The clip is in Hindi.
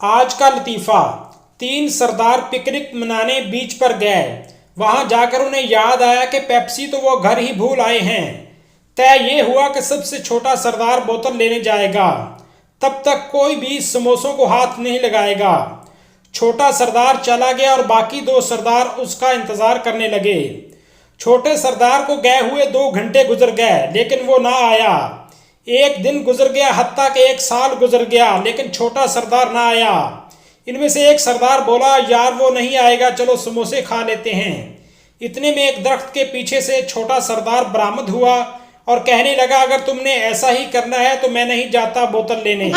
आज का लतीफ़ा। तीन सरदार पिकनिक मनाने बीच पर गए। वहां जाकर उन्हें याद आया कि पेप्सी तो वो घर ही भूल आए हैं। तय ये हुआ कि सबसे छोटा सरदार बोतल लेने जाएगा। तब तक कोई भी समोसों को हाथ नहीं लगाएगा। छोटा सरदार चला गया और बाकी दो सरदार उसका इंतजार करने लगे। छोटे सरदार को गए हुए 2 घंटे गुजर गए, लेकिन वो ना आया। एक दिन गुजर गया, हत्ता के 1 साल गुजर गया, लेकिन छोटा सरदार ना आया। इनमें से एक सरदार बोला, यार वो नहीं आएगा, चलो समोसे खा लेते हैं। इतने में एक दरख्त के पीछे से छोटा सरदार बरामद हुआ और कहने लगा, अगर तुमने ऐसा ही करना है तो मैं नहीं जाता बोतल लेने।